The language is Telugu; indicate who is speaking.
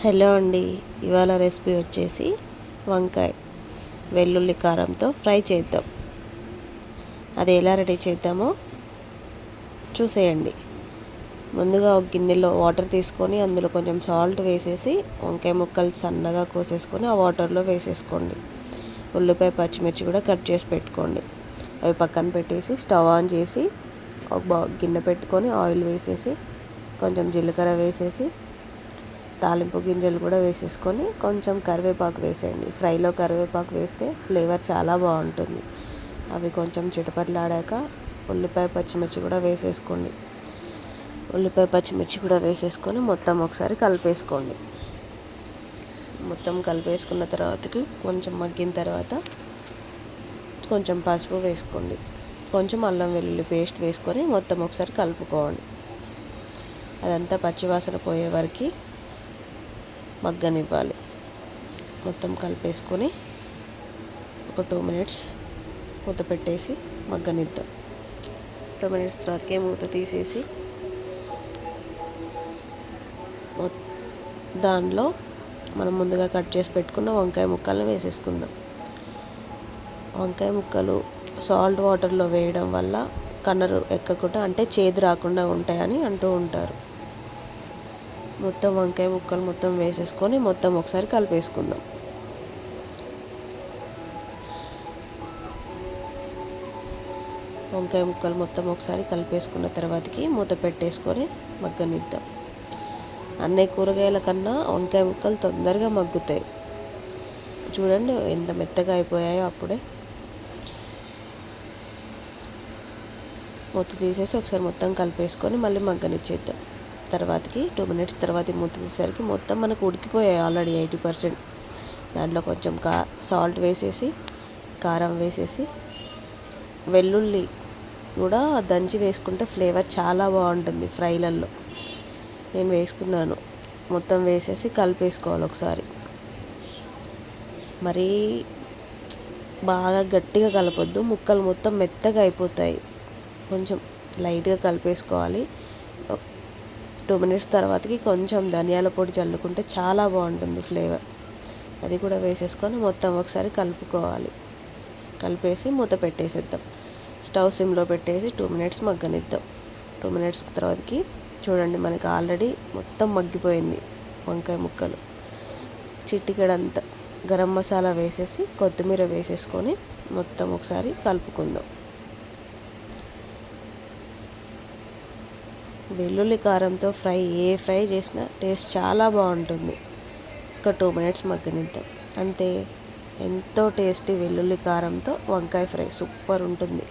Speaker 1: హలో అండి. ఇవాళ రెసిపీ వచ్చేసి వంకాయ వెల్లుల్లి కారంతో ఫ్రై చేద్దాం. అది ఎలా రెడీ చేద్దామో చూసేయండి. ముందుగా ఒక గిన్నెలో వాటర్ తీసుకొని అందులో కొంచెం సాల్ట్ వేసేసి వంకాయ ముక్కలు సన్నగా కోసేసుకొని ఆ వాటర్లో వేసేసుకోండి. ఉల్లిపాయ పచ్చిమిర్చి కూడా కట్ చేసి పెట్టుకోండి. అవి పక్కన పెట్టేసి స్టవ్ ఆన్ చేసి ఒక గిన్నె పెట్టుకొని ఆయిల్ వేసేసి కొంచెం జీలకర్ర వేసేసి తాలింపు గింజలు కూడా వేసేసుకొని కొంచెం కరివేపాకు వేసేయండి. ఫ్రైలో కరివేపాకు వేస్తే ఫ్లేవర్ చాలా బాగుంటుంది. అవి కొంచెం చిటపట్లాడాక ఉల్లిపాయ పచ్చిమిర్చి కూడా వేసేసుకోండి. ఉల్లిపాయ పచ్చిమిర్చి కూడా వేసేసుకొని మొత్తం ఒకసారి కలిపేసుకోండి. మొత్తం కలిపేసుకున్న తర్వాతకి కొంచెం మగ్గిన తర్వాత కొంచెం పసుపు వేసుకోండి. కొంచెం అల్లం వెల్లుల్లి పేస్ట్ వేసుకొని మొత్తం ఒకసారి కలుపుకోండి. అదంతా పచ్చివాసన పోయే వరకు మగ్గనివ్వాలి. మొత్తం కలిపేసుకొని ఒక 2 మినిట్స్ మూత పెట్టేసి మగ్గనిద్దాం. 2 మినిట్స్ తర్వాతకే మూత తీసేసి దానిలో మనం ముందుగా కట్ చేసి పెట్టుకున్న వంకాయ ముక్కలను వేసేసుకుందాం. వంకాయ ముక్కలు సాల్ట్ వాటర్లో వేయడం వల్ల కన్నరు ఎక్కకుండా అంటే చేదు రాకుండా ఉంటాయని అంటూ ఉంటారు. మొత్తం వంకాయ ముక్కలు మొత్తం వేసేసుకొని మొత్తం ఒకసారి కలిపేసుకుందాం. వంకాయ ముక్కలు మొత్తం ఒకసారి కలిపేసుకున్న తర్వాతకి మూత పెట్టేసుకొని మగ్గనిద్దాం. అన్ని కూరగాయల కన్నా వంకాయ ముక్కలు తొందరగా మగ్గుతాయి. చూడండి ఎంత మెత్తగా అయిపోయాయో అప్పుడే. మూత తీసేసి ఒకసారి మొత్తం కలిపేసుకొని మళ్ళీ మగ్గనిచ్చేద్దాం. తర్వాతకి 2 మినిట్స్ తర్వాత మూత తీసేసరికి మొత్తం మనకు ఉడికిపోయాయి ఆల్రెడీ 80%. దాంట్లో కొంచెం సాల్ట్ వేసేసి కారం వేసేసి వెల్లుల్లి కూడా దంచి వేసుకుంటే ఫ్లేవర్ చాలా బాగుంటుంది ఫ్రైలలో. నేను వేసుకున్నాను. మొత్తం వేసేసి కలిపేసుకోవాలి ఒకసారి. మరీ బాగా గట్టిగా కలపొద్దు, ముక్కలు మొత్తం మెత్తగా అయిపోతాయి. కొంచెం లైట్గా కలిపేసుకోవాలి. 2 మినిట్స్ తర్వాతకి కొంచెం ధనియాల పొడి చల్లుకుంటే చాలా బాగుంటుంది ఫ్లేవర్. అది కూడా వేసేసుకొని మొత్తం ఒకసారి కలుపుకోవాలి. కలిపేసి మూత పెట్టేసేద్దాం. స్టవ్ సిమ్లో పెట్టేసి 2 మినిట్స్ మగ్గనిద్దాం. 2 మినిట్స్ తర్వాతకి చూడండి మనకి ఆల్రెడీ మొత్తం మగ్గిపోయింది వంకాయ ముక్కలు. చిటికెడంత గరం మసాలా వేసేసి కొత్తిమీర వేసేసుకొని మొత్తం ఒకసారి కలుపుకుందాం. వెల్లుల్లి కారంతో ఏ ఫ్రై చేసినా టేస్ట్ చాలా బాగుంటుంది. ఒక 2 మినిట్స్ మగ్గనిద్దాం. అంతే, ఎంతో టేస్టీ వెల్లుల్లి కారంతో వంకాయ ఫ్రై సూపర్ ఉంటుంది.